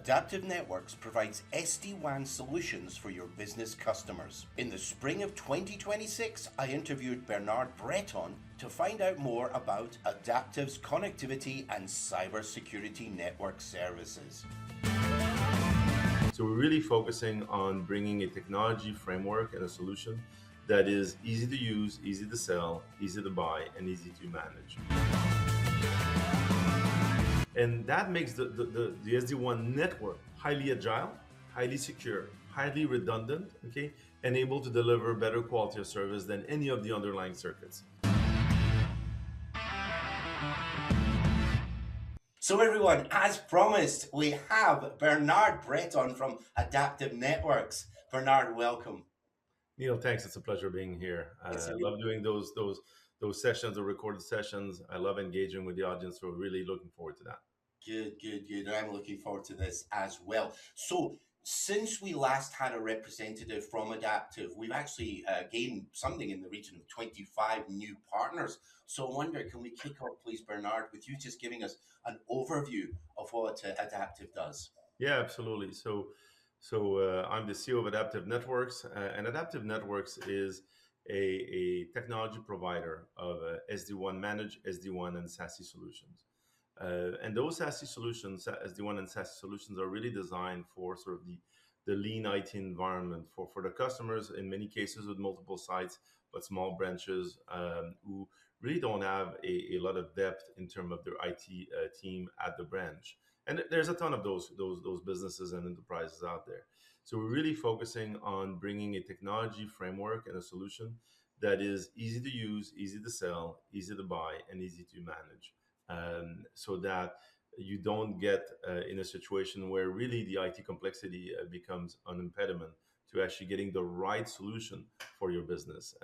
Adaptiv Networks provides SD-WAN solutions for your business customers. In the spring of 2026, I interviewed Bernard Breton to find out more about Adaptiv's connectivity and cybersecurity network services. So we're really focusing on bringing a technology framework and a solution that is easy to use, easy to sell, easy to buy, and easy to manage. And that makes the SD-WAN network highly agile, highly secure, highly redundant, okay, and able to deliver better quality of service than any of the underlying circuits. So everyone, as promised, we have Bernard Breton from Adaptiv Networks. Bernard, welcome. Neil, thanks. It's a pleasure being here. I love doing those sessions, the recorded sessions. I love engaging with the audience. So we're really looking forward to that. Good. I'm looking forward to this as well. So since we last had a representative from Adaptiv, we've actually gained something in the region of 25 new partners. So I wonder, can we kick off, please, Bernard, with you just giving us an overview of what Adaptiv does? Yeah, absolutely. So I'm the CEO of Adaptiv Networks, and Adaptiv Networks is a technology provider of SD-WAN managed SD-WAN and SASE solutions. And those SASE solutions, SD-WAN and SASE solutions, are really designed for sort of the lean IT environment for the customers, in many cases with multiple sites, but small branches who really don't have a lot of depth in terms of their IT team at the branch. And there's a ton of those businesses and enterprises out there. So we're really focusing on bringing a technology framework and a solution that is easy to use, easy to sell, easy to buy, and easy to manage. So that you don't get in a situation where really the IT complexity becomes an impediment to actually getting the right solution for your business.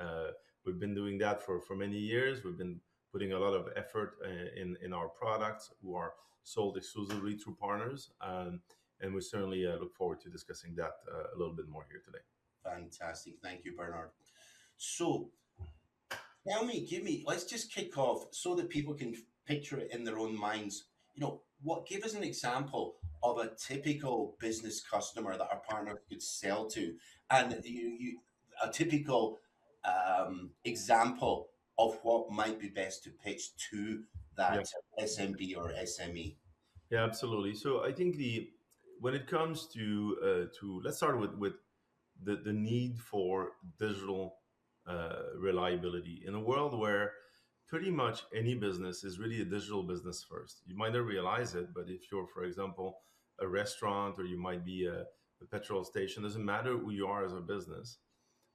We've been doing that for many years. We've been putting a lot of effort in our products, who are sold exclusively through partners. And we certainly look forward to discussing that a little bit more here today. Fantastic. Thank you, Bernard. So let's just kick off so that people can picture it in their own minds. Give us an example of a typical business customer that our partner could sell to, and a typical example of what might be best to pitch to that SMB or SME. Yeah, absolutely. So I think when it comes to let's start with the need for digital reliability in a world where pretty much any business is really a digital business first. You might not realize it, but if you're, for example, a restaurant, or you might be a petrol station, doesn't matter who you are as a business.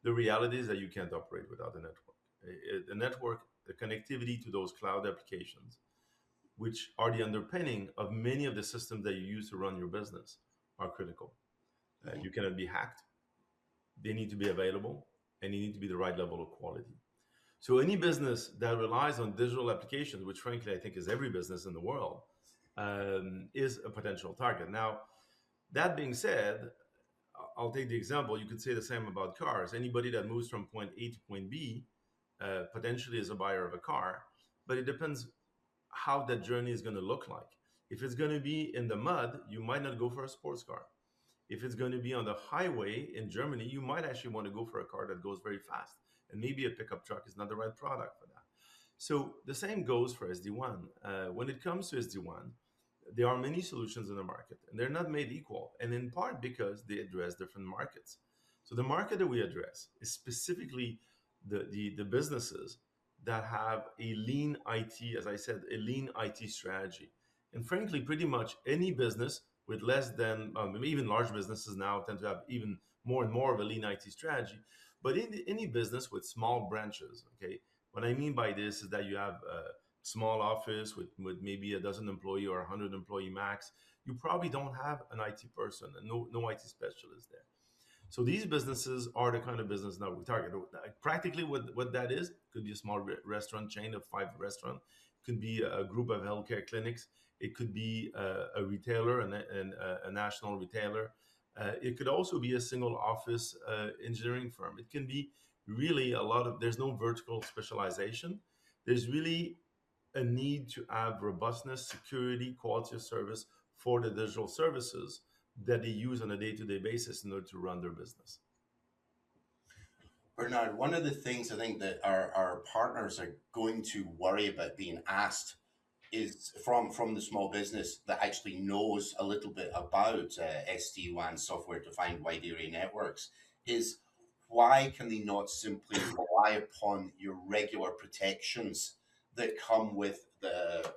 The reality is that you can't operate without a network. The network, the connectivity to those cloud applications, which are the underpinning of many of the systems that you use to run your business, are critical. You cannot be hacked. They need to be available, and they need to be the right level of quality. So any business that relies on digital applications, which frankly I think is every business in the world, is a potential target. Now, that being said, I'll take the example. You could say the same about cars. Anybody that moves from point A to point B potentially is a buyer of a car, but it depends how that journey is going to look like. If it's going to be in the mud, you might not go for a sports car. If it's going to be on the highway in Germany, you might actually want to go for a car that goes very fast. And maybe a pickup truck is not the right product for that. So the same goes for SD-WAN. When it comes to SD-WAN, there are many solutions in the market, and they're not made equal, and in part because they address different markets. So the market that we address is specifically the businesses that have a lean IT, as I said, a lean IT strategy. And frankly, pretty much any business with less than, even large businesses now tend to have even more and more of a lean IT strategy. But in any business with small branches, okay, what I mean by this is that you have a small office with maybe a dozen employee or 100 employee max, you probably don't have an IT person and no IT specialist there. So these businesses are the kind of business that we target. Practically what that is, could be a small restaurant chain of 5 restaurants, could be a group of healthcare clinics, it could be a retailer and a national retailer. It could also be a single office engineering firm. It can be really there's no vertical specialization. There's really a need to have robustness, security, quality of service for the digital services that they use on a day-to-day basis in order to run their business. Bernard, one of the things I think that our partners are going to worry about being asked is from the small business that actually knows a little bit about SD-WAN, software defined wide area networks, is why can they not simply rely upon your regular protections that come with the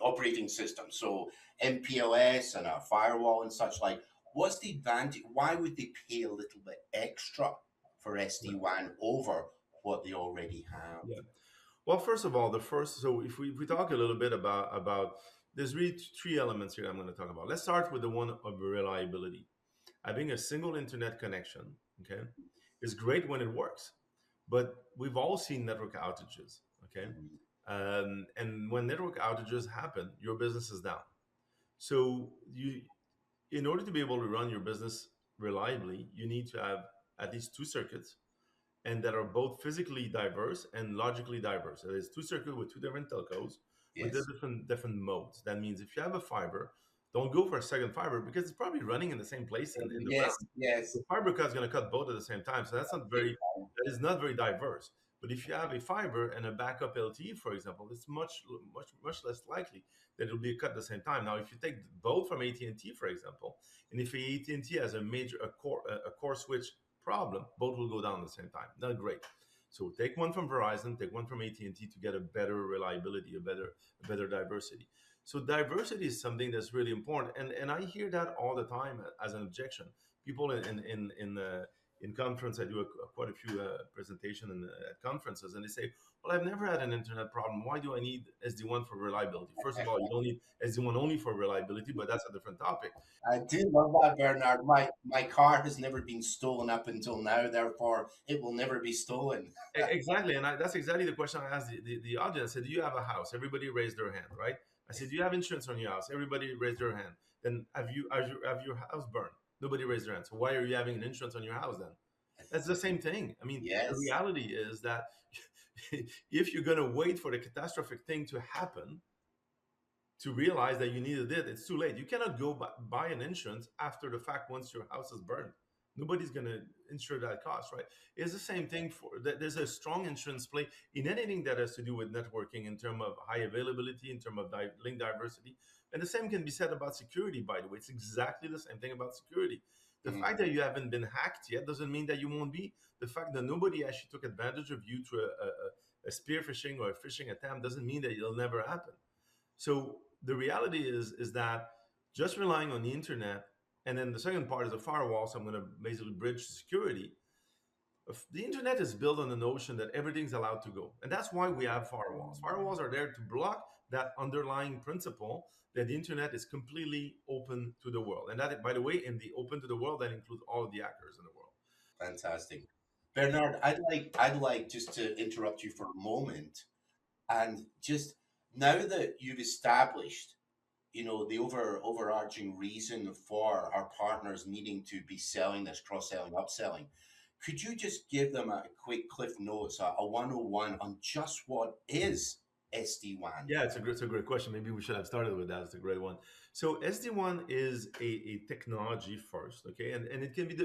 operating system? So MPLS and a firewall and such like. What's the advantage? Why would they pay a little bit extra for SD-WAN over what they already have? Yeah. Well, first of all, so if we talk a little bit about there's really three elements here I'm going to talk about. Let's start with the one of reliability. Having a single internet connection, okay, is great when it works, but we've all seen network outages, okay, Mhm. and when network outages happen, your business is down. So in order to be able to run your business reliably, you need to have at least two circuits and that are both physically diverse and logically diverse. So there's two circuits with two different telcos with the Yes. different modes. That means if you have a fiber, don't go for a second fiber because it's probably running in the same place in the Yes. ground. Yes. The fiber cut is going to cut both at the same time, so that is not very diverse. But if you have a fiber and a backup LTE, for example, it's much less likely that it'll be cut at the same time. Now, if you take both from AT&T, for example, and if AT&T has a core switch problem, both will go down at the same time. Not great. So take one from Verizon, take one from AT&T to get a better reliability, a better diversity. So diversity is something that's really important, and I hear that all the time as an objection. People in conference, I do quite a few presentation at conferences, and they say, "Well, I've never had an internet problem. Why do I need SD-WAN for reliability?" First of all, you don't need SD-WAN only for reliability, but that's a different topic. I do love that, Bernard. My car has never been stolen up until now, therefore it will never be stolen. Exactly, and that's exactly the question I asked the audience. I said, "Do you have a house?" Everybody raised their hand, right? I said, "Do you have insurance on your house?" Everybody raised their hand. Then have your house burned? Nobody raised their hand. So why are you having an insurance on your house then? That's the same thing. I mean, the Yes. reality is that if you're going to wait for the catastrophic thing to happen to realize that you needed it, it's too late. You cannot go buy an insurance after the fact once your house is burned. Nobody's going to insure that cost, right? It's the same thing for that. There's a strong insurance play in anything that has to do with networking in terms of high availability, in terms of link diversity. And the same can be said about security, by the way. It's exactly the same thing about security. The Mhm. fact that you haven't been hacked yet doesn't mean that you won't be. The fact that nobody actually took advantage of you through a spear phishing or a phishing attempt doesn't mean that it'll never happen. So the reality is that just relying on the internet, and then the second part is a firewall. So I'm going to basically bridge security. The internet is built on the notion that everything's allowed to go, and that's why we have firewalls. Firewalls are there to block that underlying principle that the internet is completely open to the world, and that, by the way, in the open to the world, that includes all of the actors in the world. Fantastic. Bernard, I'd like just to interrupt you for a moment and just now that you've established, the overarching reason for our partners needing to be selling this cross-selling, upselling, could you just give them a quick cliff notes, a 101 on just what is SD-WAN? Yeah, it's a great question. Maybe we should have started with that. It's a great one. So SD-WAN is a technology first, okay, and it can be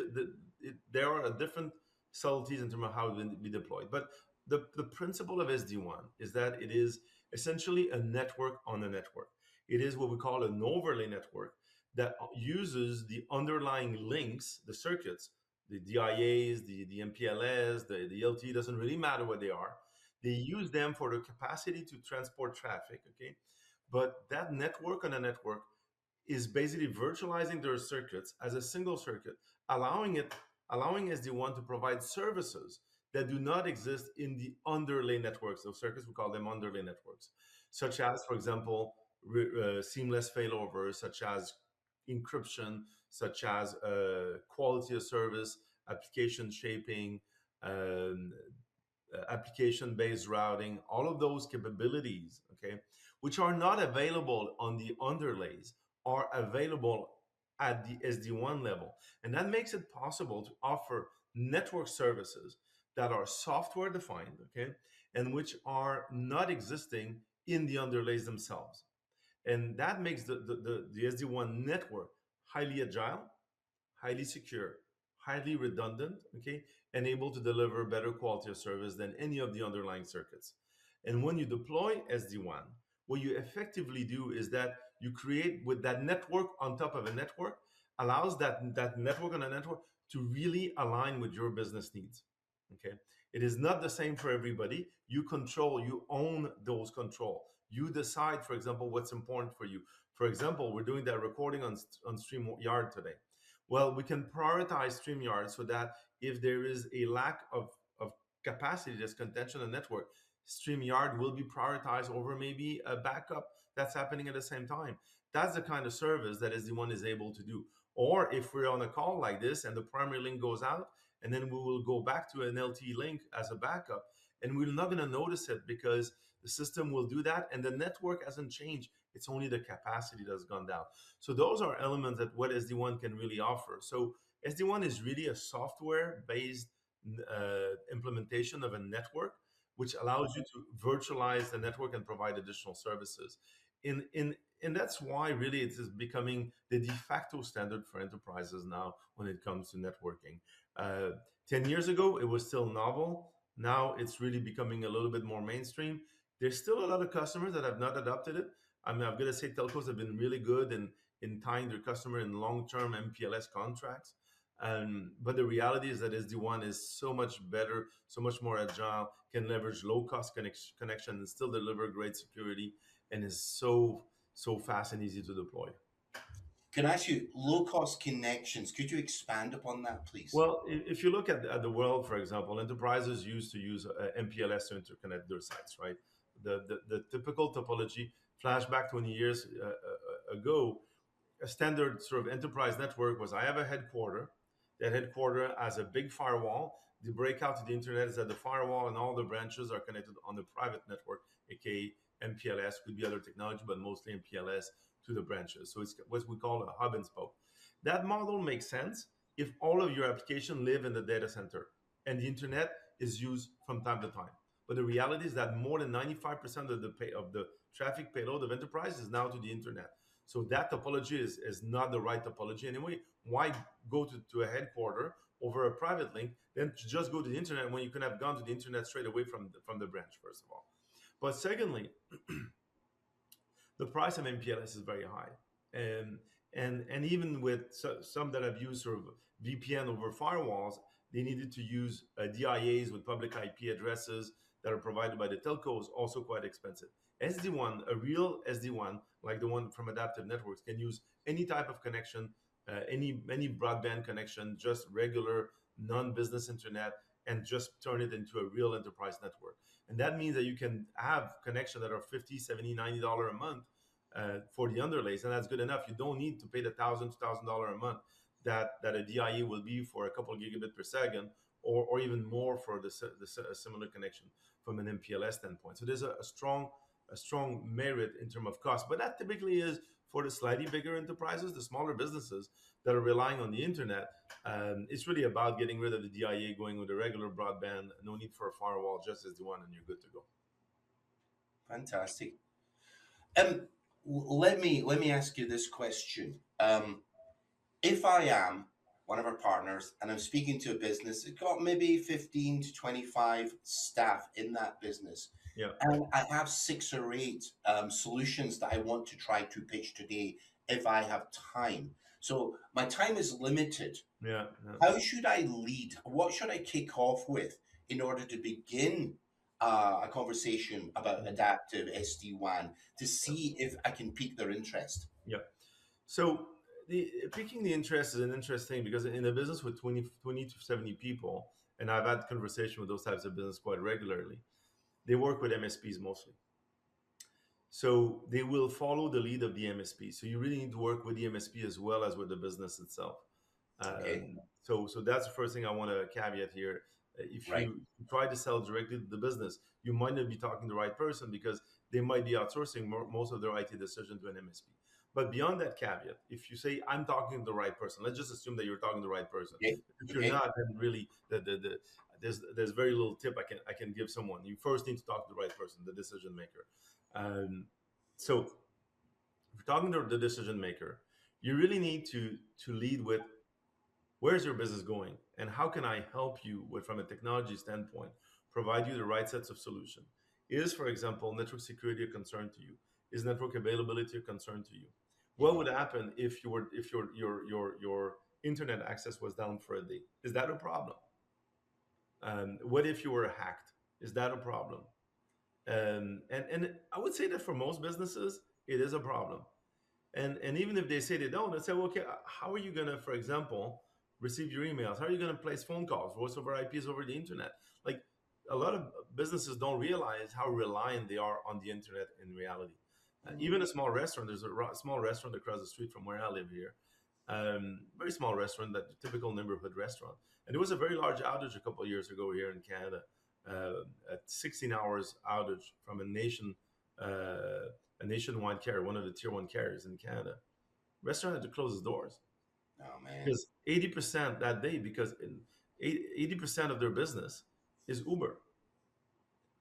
there are different subtleties in terms of how it will be deployed. But the principle of SD-WAN is that it is essentially a network on a network. It is what we call an overlay network that uses the underlying links, the circuits, the DIAs, the MPLS, the LTE, doesn't really matter what they are. They use them for the capacity to transport traffic, okay? But that network on a network is basically virtualizing their circuits as a single circuit, allowing SD-WAN to provide services that do not exist in the underlay networks. Those circuits, we call them underlay networks, such as, for example, seamless failover, such as encryption, such as quality of service, application shaping, um, application-based routing, all of those capabilities, okay, which are not available on the underlays, are available at the SD-WAN level. And that makes it possible to offer network services that are software defined, okay, and which are not existing in the underlays themselves. And that makes the SD-WAN network highly agile, highly secure, highly redundant, okay, and able to deliver better quality of service than any of the underlying circuits. And when you deploy SD-WAN, what you effectively do is that you create with that network on top of a network, allows that network on a network to really align with your business needs. Okay. It is not the same for everybody. You control, you own those control. You decide, for example, what's important for you. For example, we're doing that recording on StreamYard today. Well, we can prioritize StreamYard so that if there is a lack of capacity, there's contention on the network, StreamYard will be prioritized over maybe a backup that's happening at the same time. That's the kind of service that SD-WAN is able to do. Or if we're on a call like this and the primary link goes out, and then we will go back to an LTE link as a backup, and we're not going to notice it because the system will do that, and the network hasn't changed. It's only the capacity that's gone down. So those are elements that what SD-WAN can really offer. So SD-WAN is really a software-based implementation of a network, which allows you to virtualize the network and provide additional services. And that's why really it is becoming the de facto standard for enterprises now when it comes to networking. 10 years ago, it was still novel. Now it's really becoming a little bit more mainstream. There's still a lot of customers that have not adopted it. I mean, I'm going to say telcos have been really good in tying their customer in long-term MPLS contracts. But the reality is that SD-WAN is so much better, so much more agile, can leverage low-cost connection and still deliver great security, and is so fast and easy to deploy. Can I ask you, low-cost connections, could you expand upon that, please? Well, if you look at the world, for example, enterprises used to use MPLS to interconnect their sites, right? The typical topology, flashback 20 years ago, a standard sort of enterprise network was I have a headquarter. That headquarter has a big firewall. The breakout to the internet is that the firewall and all the branches are connected on the private network, aka MPLS, could be other technology, but mostly MPLS to the branches. So it's what we call a hub and spoke. That model makes sense if all of your applications live in the data center and the internet is used from time to time. But the reality is that more than 95% of the traffic payload of enterprise is now to the internet. So that topology is not the right topology anyway. Why go to a headquarter over a private link, then just go to the internet when you can have gone to the internet straight away from the branch, first of all. But secondly, the price of MPLS is very high. And even with some that have used sort of VPN over firewalls, they needed to use DIAs with public IP addresses that are provided by the telcos, also quite expensive. SD-WAN, a real SD-WAN, like the one from Adaptiv Networks, can use any type of connection, any broadband connection, just regular non-business internet, and just turn it into a real enterprise network. And that means that you can have connections that are $50, $70, $90 a month for the underlays, and that's good enough. You don't need to pay the $1,000, $2,000 a month that a DIA will be for a couple of gigabit per second, or even more for the similar connection from an MPLS standpoint. So there's a strong merit in terms of cost, but that typically is for the slightly bigger enterprises, the smaller businesses that are relying on the internet. It's really about getting rid of the DIA, going with a regular broadband, no need for a firewall, just SD-WAN, and you're good to go. Fantastic. Let me ask you this question. If I am one of our partners and I'm speaking to a business that's got maybe 15 to 25 staff in that business, Yeah. and I have 6 or 8 solutions that I want to try to pitch today if I have time. So my time is limited. Yeah. How should I lead? What should I kick off with in order to begin a conversation about Adaptiv SD-WAN to see if I can pique their interest? Yeah. So piquing the interest is an interesting because in a business with 20 to 70 people, and I've had conversation with those types of business quite regularly, they work with MSPs mostly. So they will follow the lead of the MSP. So you really need to work with the MSP as well as with the business itself. Okay. So that's the first thing I want to caveat here. If Right. you try to sell directly to the business, you might not be talking to the right person because they might be outsourcing most of their IT decision to an MSP. But beyond that caveat, if you say I'm talking to the right person, let's just assume that you're talking to the right person. Okay. If you're Okay. not, then really there's very little tip I can give someone. You first need to talk to the right person, the decision maker. So if you're talking to the decision maker, you really need to lead with Where's your business going, and how can I help you with, from a technology standpoint, provide you the right sets of solution? Is, for example, network security a concern to you? Is network availability a concern to you? What would happen if your internet access was down for a day? Is that a problem? What if you were hacked? Is that a problem? And I would say that for most businesses, it is a problem. And even if they say they don't, they say, well, okay, how are you gonna, for example, receive your emails? How are you gonna place phone calls, voice over IPs over the internet? Like, a lot of businesses don't realize how reliant they are on the internet in reality. Even a small restaurant, there's a small restaurant across the street from where I live here, very small restaurant, that typical neighborhood restaurant. And there was a very large outage a couple of years ago here in Canada, at 16 hours outage from a nationwide carrier, one of the tier one carriers in Canada. Restaurant had to close its doors Oh man. because 80% that day, because 80% of their business is Uber,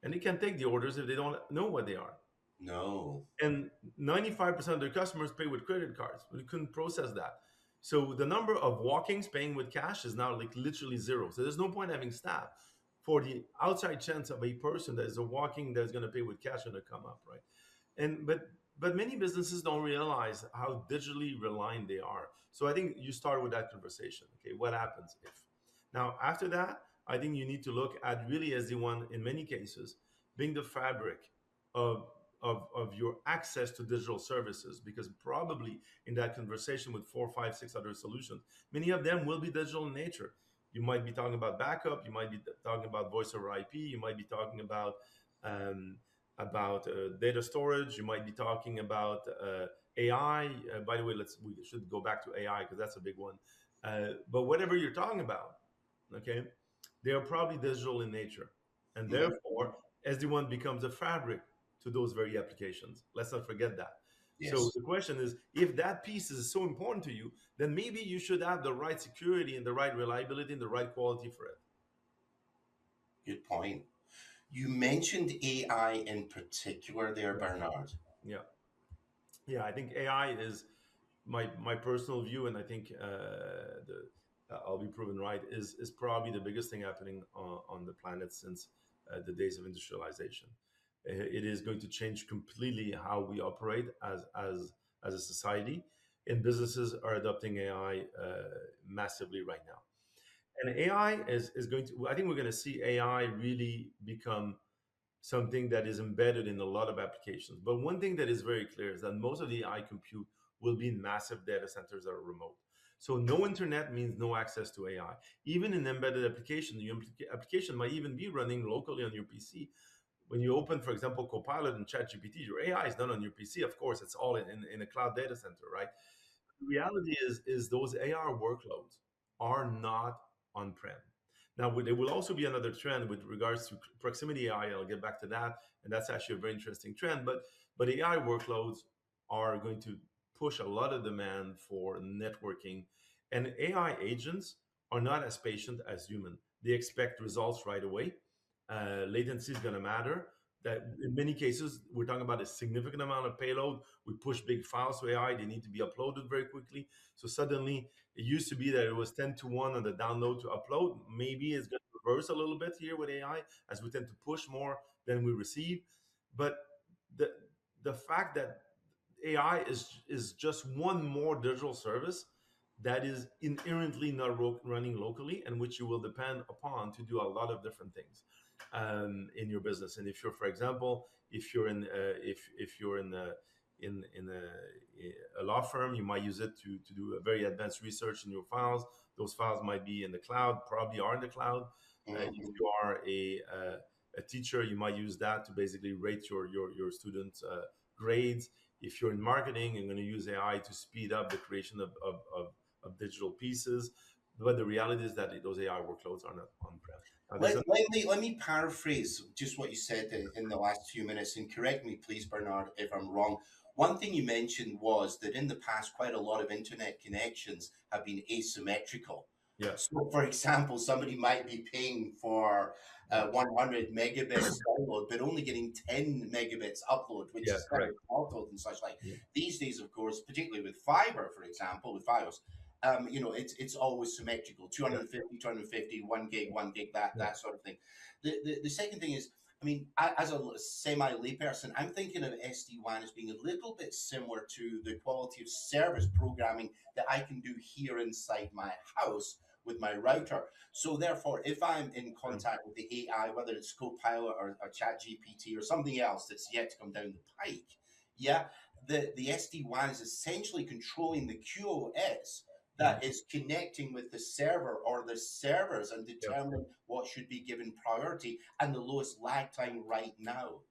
and they can't take the orders if they don't know what they are. No. And 95% of their customers pay with credit cards, but you couldn't process that. So the number of walk-ins paying with cash is now like literally zero. So there's no point having staff for the outside chance of a person that is a walking that's going to pay with cash going to come up, right? And but many businesses don't realize how digitally reliant they are. So I think you start with that conversation. Okay, what happens if? Now after that, I think you need to look at really SD-WAN in many cases being the fabric of of your access to digital services, because probably in that conversation with four, five, six other solutions, many of them will be digital in nature. You might be talking about backup, you might be talking about voice over IP, you might be talking um, data storage, you might be talking about AI. By the way, we should go back to AI because that's a big one. But whatever you're talking about, okay, they are probably digital in nature, and Mhm. therefore SD-WAN becomes a fabric to those very applications. Let's not forget that. So Yes. the question is, if that piece is so important to you, then maybe you should have the right security and the right reliability and the right quality for it. Good point. You mentioned AI in particular there, Yeah, Bernard. yeah, yeah. I think AI is my personal view, and I think I'll be proven right. Is probably the biggest thing happening on the planet since the days of industrialization. It is going to change completely how we operate as a society, and businesses are adopting AI massively right now. And AI is going to. I think we're going to see AI really become something that is embedded in a lot of applications. But one thing that is very clear is that most of the AI compute will be in massive data centers that are remote. So no internet means no access to AI. Even in embedded application, the application might even be running locally on your PC. When you open, for example, Copilot and ChatGPT, your AI is done on your PC. Of course, it's all in a cloud data center, right? The reality is those AR workloads are not on-prem. Now, there will also be another trend with regards to proximity AI. I'll get back to that, and that's actually a very interesting trend. But AI workloads are going to push a lot of demand for networking, and AI agents are not as patient as human. They expect results right away. Latency is going to matter. That in many cases we're talking about a significant amount of payload. We push big files to AI; they need to be uploaded very quickly. So suddenly, it used to be that it was 10-1 on the download to upload. Maybe it's going to reverse a little bit here with AI, as we tend to push more than we receive. But the the fact that AI is just one more digital service that is inherently not running locally, and which you will depend upon to do a lot of different things in your business. And if you're, for example, if you're in a law firm, you might use it to do a very advanced research in your files. Those files might be in the cloud, probably are in the cloud. If Mhm. you are a teacher, you might use that to basically rate your students' grades. If you're in marketing, you're going to use AI to speed up the creation of digital pieces. But the reality is that those AI workloads are not on-prem. Now, there's Let me paraphrase just what you said in the last few minutes, and correct me, please, Bernard, if I'm wrong. One thing you mentioned was that in the past, quite a lot of internet connections have been asymmetrical. yeah, So, for example, somebody might be paying for yeah, 100 megabits download, but only getting 10 megabits upload, which yeah, is kind correct. of awful and such like. Yeah, These days, of course, particularly with fiber, for example, with Fios, it's always symmetrical, Yeah. 250, 250, 1 gig, 1 gig, that Yeah. that sort of thing. The second thing is, I mean, as a semi layperson, I'm thinking of SD-WAN as being a little bit similar to the quality of service programming that I can do here inside my house with my router. So therefore, if I'm in Yeah. contact with the AI, whether it's Copilot or Chat GPT or something else that's yet to come down the pike, yeah, the SD-WAN is essentially controlling the QoS Yeah. that is connecting with the server or the servers and Yeah. determining what should be given priority and the lowest lag time right now.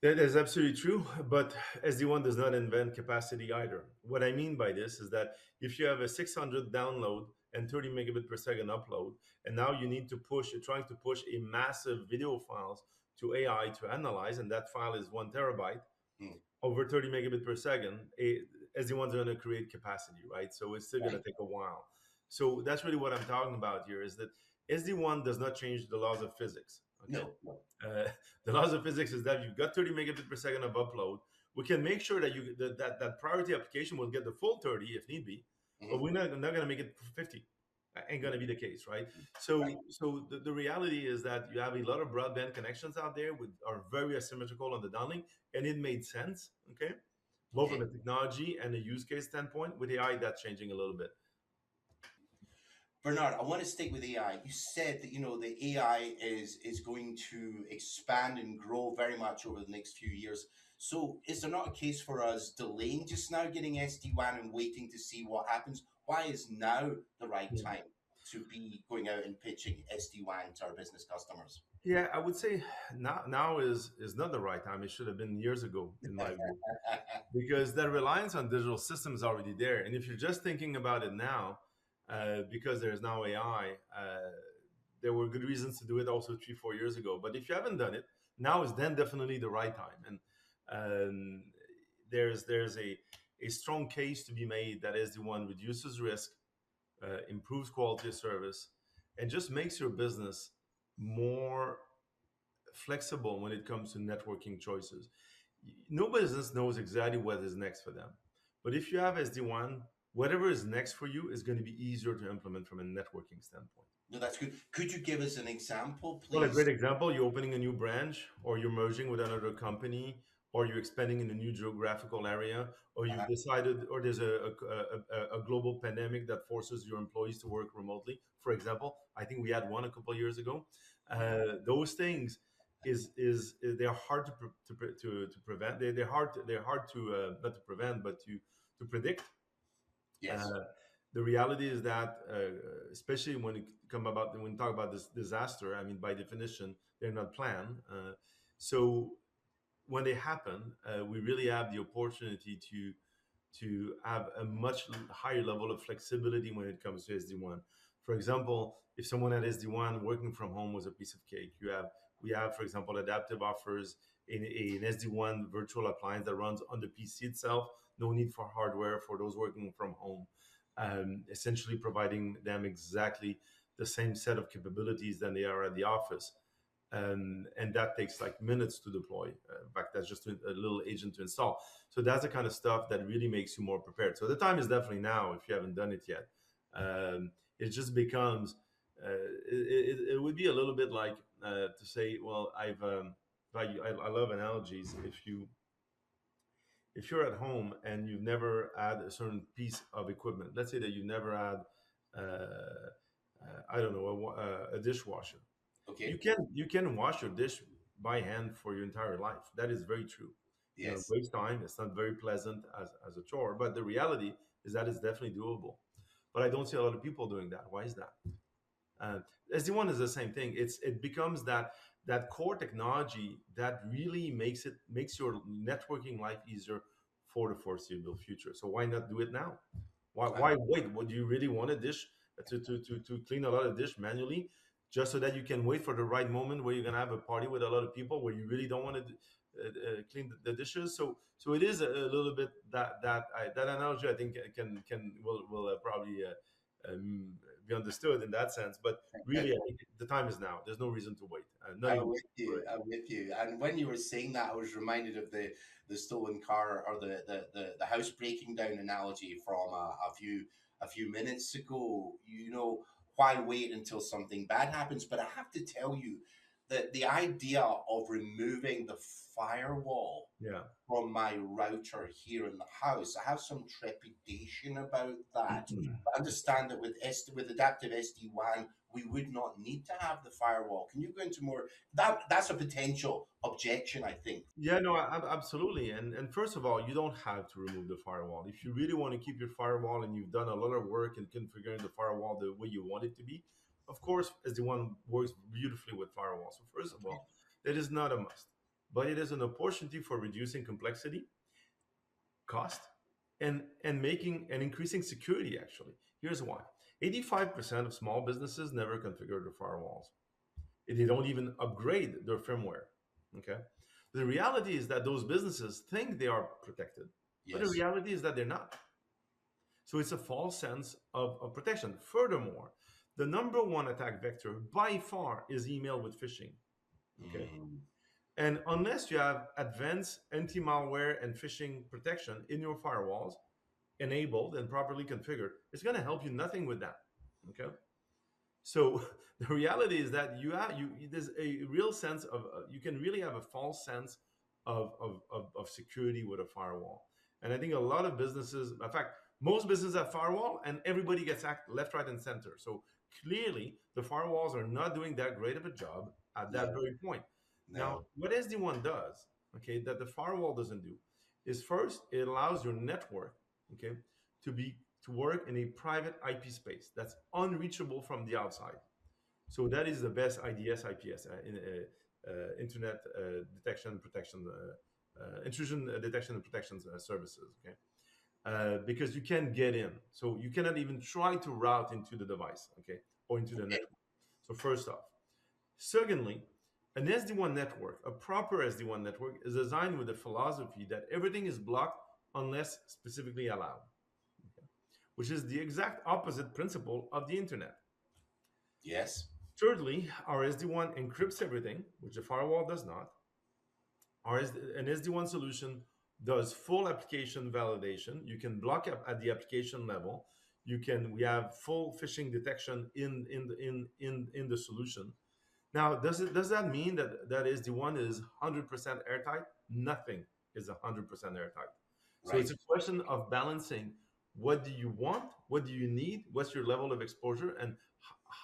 That is absolutely true, but SD-WAN does not invent capacity either. What I mean by this is that if you have a 600 download and 30 megabit per second upload, and now you need to push, you're trying to push a massive video files to AI to analyze, and that file is 1 terabyte Hmm. over 30 megabit per second, SD-WAN's going to create capacity, right? So it's still going to Right? take a while. So that's really what I'm talking about here is that SD-WAN does not change the laws of physics, okay? No, no. Uh, the laws of physics is that you've got 30 megabit per second of upload. We can make sure that that priority application will get the full 30 if need be, but Hmm. we're not going to make it 50. Ain't going to be the case, right? Right. So the reality is that you have a lot of broadband connections out there with are very asymmetrical on the downlink, and it made sense, okay, both from Okay. a technology and a use case standpoint. With AI, that's changing a little bit. Bernard, I want to stick with AI. You said that the AI is going to expand and grow very much over the next few years. So, is there not a case for us delaying just now getting SD-WAN and waiting to see what happens? Why is now the right time to be going out and pitching SD-WAN to our business customers? Yeah, I would say now is not the right time. It should have been years ago, in my view, because that reliance on digital systems is already there. And if you're just thinking about it now, because there's now AI, there were good reasons to do it also 3 4 years ago. But if you haven't done it, now is then definitely the right time. And um, there's a strong case to be made that SD-WAN reduces risk, improves quality of service, and just makes your business more flexible when it comes to networking choices. No business knows exactly what is next for them. But if you have SD-WAN, whatever is next for you is going to be easier to implement from a networking standpoint. No, that's good. Could you give us an example, Well, a great please? example, you're opening a new branch, or you're merging with another company, or you're expanding in a new geographical area, or you've Uh-huh. decided, or there's a global pandemic that forces your employees to work remotely. For example, I think we had one a couple of years ago. Those things they're hard to prevent. They're hard to not to prevent, but to predict. Yes. Uh, the reality is that, especially when it come about when we talk about this disaster, I mean, by definition, they're not planned. So when they happen, we really have the opportunity to have a much higher level of flexibility when it comes to SD-WAN. For example, if someone at SD-WAN working from home was a piece of cake, we have, for example, Adaptiv offers an SD-WAN virtual appliance that runs on the PC itself. No need for hardware for those working from home. Essentially providing them exactly the same set of capabilities than they are at the office, and that takes like minutes to deploy. In fact, that's just a little agent to install. So that's the kind of stuff that really makes you more prepared. So the time is definitely now if you haven't done it yet. It just becomes it would be a little bit like to say, well, I love analogies. If you're at home and you've never had a certain piece of equipment, let's say that you never had I don't know, a dishwasher, you Okay. can wash your dish by hand for your entire life. That is very true. It Yes. wastes time. It's not very pleasant as a chore, but the reality is that it's definitely doable. But I don't see a lot of people doing that. Why is that? uh, SD-WAN is the same thing. It becomes that core technology that really makes your networking life easier for the foreseeable future. So why not do it now? Why wait? Would you really want a dish to clean a lot of dish manually, just so that you can wait for the right moment where you're gonna have a party with a lot of people where you really don't want to clean the dishes? So it is a little bit that analogy I think can will probably be understood in that sense. But really, I think the time is now. There's no reason to wait. Not I'm even with for you. it. I'm with you. And when you were saying that, I was reminded of the stolen car or the house breaking down analogy from a a few minutes ago, why wait until something bad happens? But I have to tell you that the idea of removing the firewall Yeah. from my router here in the house, I have some trepidation about that. I understand that with adaptive SD-WAN, we would not need to have the firewall. Can you go into more? That's a potential objection, I think. Yeah, no, absolutely. And first of all, you don't have to remove the firewall. If you really want to keep your firewall and you've done a lot of work in configuring the firewall the way you want it to be, of course, SD-WAN works beautifully with firewall. So first of all, that is not a must, but it is an opportunity for reducing complexity, cost, and making and increasing security. Actually, here's why: 85% of small businesses never configure their firewalls. They don't even upgrade their firmware. Okay. The reality is that those businesses think they are protected, but the Yes. reality is that they're not. So it's a false sense of protection. Furthermore, the number one attack vector by far is email with phishing. Okay. Mm, And unless you have advanced anti malware and phishing protection in your firewalls, enabled and properly configured, it's going to help you nothing with that. Okay. So the reality is that there's a real sense of you can really have a false sense of security with a firewall. And I think a lot of businesses, in fact, most businesses have firewall and everybody gets hacked left, right, and center. So clearly the firewalls are not doing that great of a job at that no, very point. Now, no. what SD-WAN does, okay, that the firewall doesn't do, is first it allows your network, okay, to be to work in a private IP space that's unreachable from the outside. So that is the best IDS IPS Internet Detection and Protection, intrusion detection and protection services. Okay, because you can't get in, so you cannot even try to route into the device. Okay, or into the Okay. network. So first off, secondly, an SD-WAN network, a proper SD-WAN network, is designed with the philosophy that everything is blocked unless specifically allowed, which is the exact opposite principle of the internet. Yes. Thirdly, our SD-WAN encrypts everything, which the firewall does not. An SD-WAN solution does full application validation. You can block up at the application level. We have full phishing detection in the solution. Now, does that mean that SD-WAN is 100% airtight? Nothing is 100% airtight. So it's Right. a question of balancing what do you want, what do you need, what's your level of exposure, and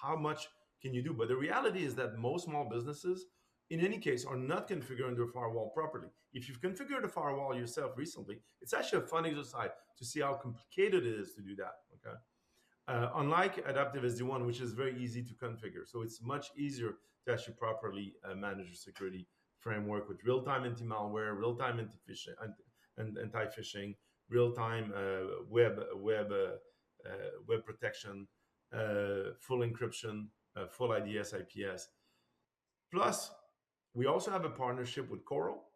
how much can you do. But the reality is that most small businesses, in any case, are not configuring their firewall properly. If you've configured a firewall yourself recently, it's actually a fun exercise to see how complicated it is to do that. Okay. Unlike Adaptiv SD-WAN, which is very easy to configure. So it's much easier to actually properly manage your security framework with real-time anti-malware, real-time anti-phishing, real-time web protection, full encryption, full IDS IPS. Plus, we also have a partnership with Coral,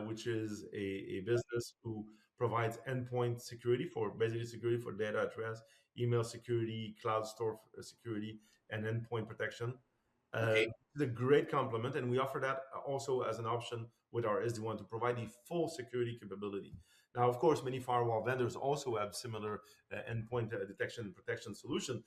which is a business who provides endpoint security for basically security for data at rest, email security, cloud store security, and endpoint protection. Okay. It's a great complement, and we offer that also as an option with our SD-WAN to provide the full security capability. Now, of course, many firewall vendors also have similar endpoint detection and protection solution,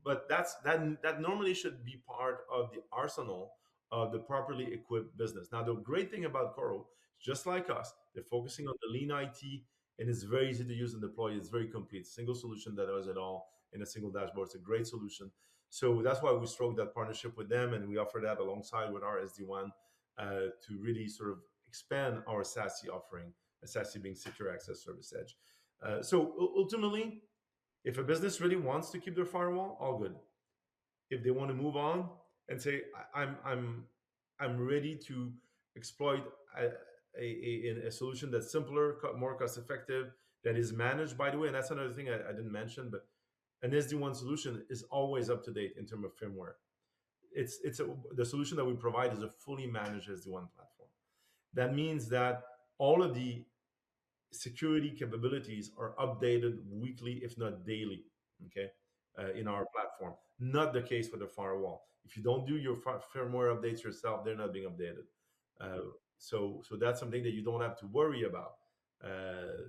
but that normally should be part of the arsenal of the properly equipped business. Now, the great thing about Coro, just like us, they're focusing on the lean IT, and it's very easy to use and deploy. It's very complete, single solution that does it all in a single dashboard. It's a great solution. So that's why we struck that partnership with them, and we offer that alongside with our SD-WAN to really sort of expand our SASE offering, SASE being Secure Access Service Edge. So ultimately, if a business really wants to keep their firewall, all good. If they want to move on and say, I'm ready to exploit a solution that's simpler, more cost effective, that is managed, by the way, and that's another thing I didn't mention, but an SD-WAN solution is always up to date in terms of firmware. The solution that we provide is a fully managed SD-WAN platform. That means that all of the security capabilities are updated weekly, if not daily, okay, in our platform. Not the case with the firewall. If you don't do your firmware updates yourself, they're not being updated. So that's something that you don't have to worry about.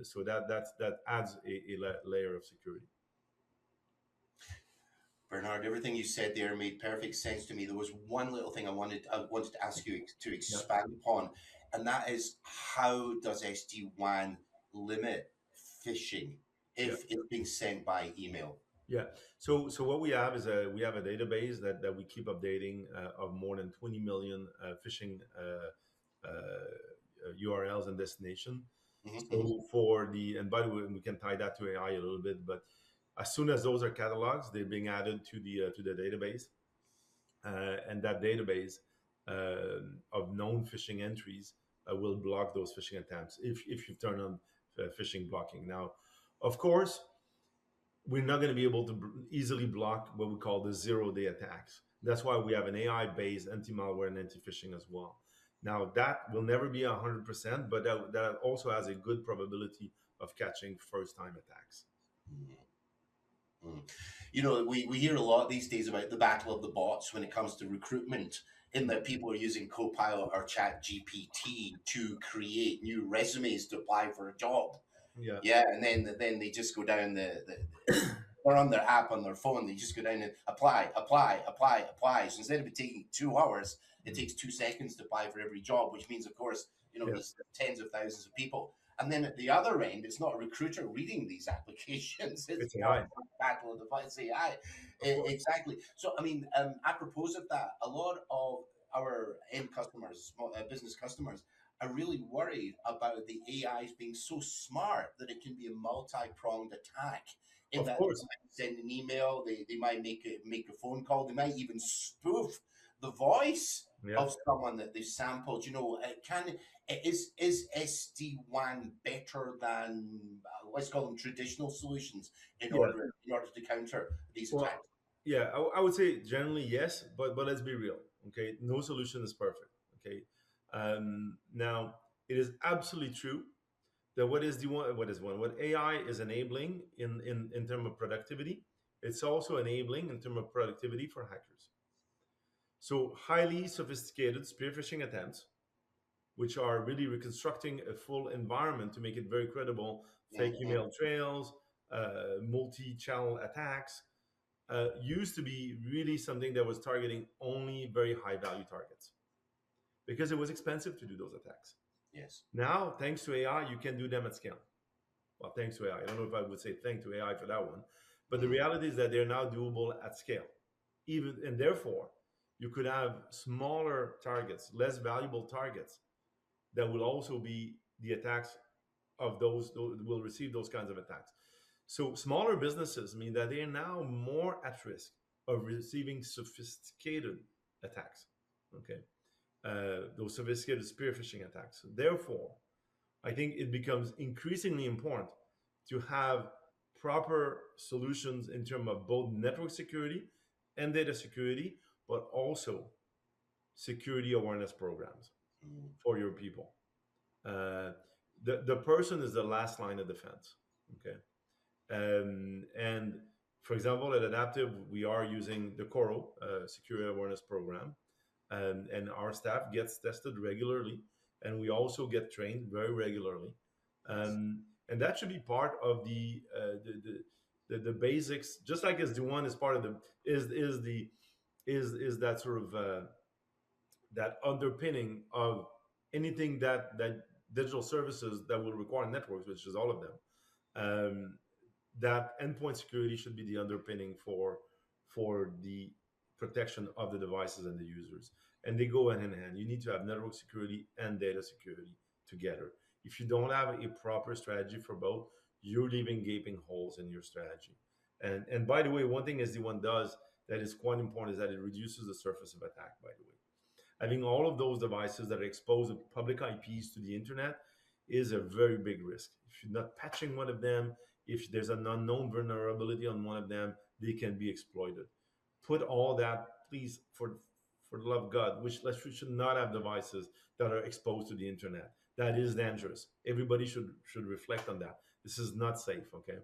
So that adds a layer of security. Bernard, everything you said there made perfect sense to me. There was one little thing I wanted to ask you to Yeah, expand upon, and that is, how does SD-WAN limit phishing yeah, if it's being sent by email? yeah. So what we have is we have a database that we keep updating of more than 20 million phishing URLs and destination. Hmm. So for the, and by the way, we can tie that to AI a little bit, but as soon as those are catalogs, they're being added to the database, and that database of known phishing entries will block those phishing attempts if you turn on phishing blocking. Now, of course, we're not going to be able to easily block what we call the 0-day attacks. That's why we have an AI-based anti-malware and anti-phishing as well. Now, that will never be 100%, but that also has a good probability of catching first-time attacks. Mm. We hear a lot these days about the battle of the bots when it comes to recruitment, in that people are using Copilot or Chat GPT to create new resumes to apply for a job. Yeah, Yeah, and then they just go down they're on their app on their phone. They just go down and apply, apply, apply, apply. So instead of it taking 2 hours, it mm, takes 2 seconds to apply for every job, which means, of course, yeah, these tens of thousands of people. And then at the other end, it's not a recruiter reading these applications. It's it's AI, part of the battle of the fight. AI. of course. Exactly. So, I mean, apropos of that, a lot of our end customers, small business customers, are really worried about the AIs being so smart that it can be a multi-pronged attack, in Of that they course. might send an email, they might make a phone call, they might even spoof the voice Yeah, of someone that they've sampled. Is SD-WAN better than, let's call them, traditional solutions in yeah. order to counter these Well, attacks? yeah, I would say generally yes, but let's be real. Okay, no solution is perfect. Okay, now it is absolutely true that what AI is enabling in terms of productivity, it's also enabling in terms of productivity for hackers. So highly sophisticated spear phishing attempts, which are really reconstructing a full environment to make it very credible, fake Mm-hmm. email trails, multi-channel attacks, used to be really something that was targeting only very high value targets because it was expensive to do those attacks. Yes. Now, thanks to AI, you can do them at scale. Well, thanks to AI. I don't know if I would say thank to AI for that one, but the Mm-hmm. reality is that they're now doable at scale. Even and therefore, you could have smaller targets, less valuable targets that will also be the attacks of those will receive those kinds of attacks. So smaller businesses mean that they are now more at risk of receiving sophisticated attacks. Okay, those sophisticated spear phishing attacks. Therefore, I think it becomes increasingly important to have proper solutions in terms of both network security and data security, but also security awareness programs Mm-hmm. for your people. Uh, the person is the last line of defense. Okay, and for example, at Adaptiv, we are using the Coro security awareness program, and our staff gets tested regularly, and we also get trained very regularly, Yes. and that should be part of the basics. Just like SD-WAN is part of the is that sort of that underpinning of anything that digital services that will require networks, which is all of them. Um, that endpoint security should be the underpinning for the protection of the devices and the users, and they go hand in hand. You need to have network security and data security together. If you don't have a proper strategy for both, you're leaving gaping holes in your strategy. And by the way, one thing SD-WAN does that is quite important is that it reduces the surface of attack. By the way, having all of those devices that are exposed to public IPs to the internet is a very big risk. If you're not patching one of them, if there's an unknown vulnerability on one of them, they can be exploited. Put all that, please, for the love of God, we should not have devices that are exposed to the internet. That is dangerous. Everybody should reflect on that. This is not safe. Okay,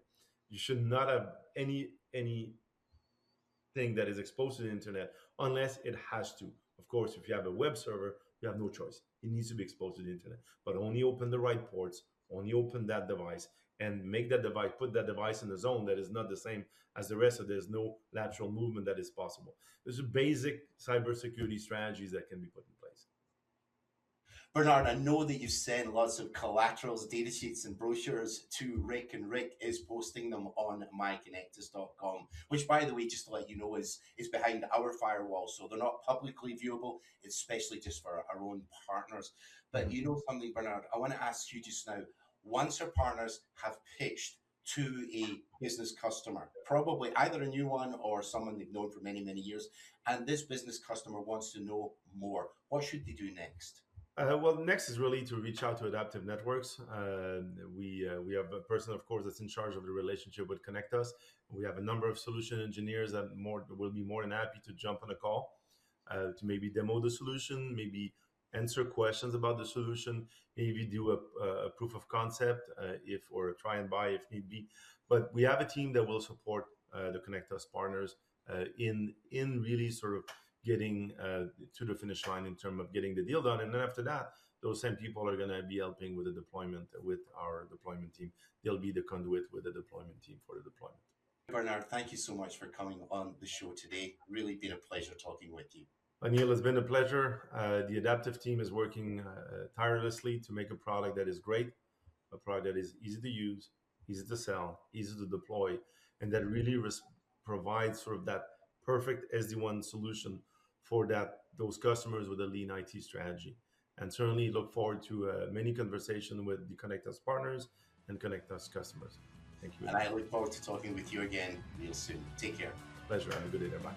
you should not have any thing that is exposed to the internet unless it has to. Of course, if you have a web server, you have no choice. it needs to be exposed to the internet. But only open the right ports, only open that device, and make that device, put that device in a zone that is not the same as the rest, so there's no lateral movement that is possible. There's basic cybersecurity strategies that can be put in place. Bernard, I know that you send lots of collaterals, data sheets, and brochures to Rick, and Rick is posting them on myconnectus.com, which, by the way, just to let you know, is behind our firewall. So they're not publicly viewable, it's especially just for our own partners. But you know something, Bernard, I want to ask you just now, once our partners have pitched to a business customer, probably either a new one or someone they've known for many, many years, and this business customer wants to know more, what should they do next? Well, next is really to reach out to Adaptiv Networks. We have a person, of course, that's in charge of the relationship with Connect Us. We have a number of solution engineers that will be more than happy to jump on a call to maybe demo the solution, maybe answer questions about the solution, maybe do a proof of concept or a try and buy if need be. But we have a team that will support the Connect Us partners in really sort of getting to the finish line in terms of getting the deal done. And then after that, those same people are going to be helping with the deployment with our deployment team. They'll be the conduit with the deployment team for the deployment. Bernard, thank you so much for coming on the show today. Really been a pleasure talking with you. Anil, it's been a pleasure. The Adaptiv team is working tirelessly to make a product that is great, a product that is easy to use, easy to sell, easy to deploy, and that really provides sort of that perfect SD-WAN solution for those customers with a lean IT strategy. And certainly look forward to many conversations with the Connect Us partners and Connect Us customers. Thank you. And I look forward to talking with you again real soon. Take care. Pleasure. Have a good day. Bye.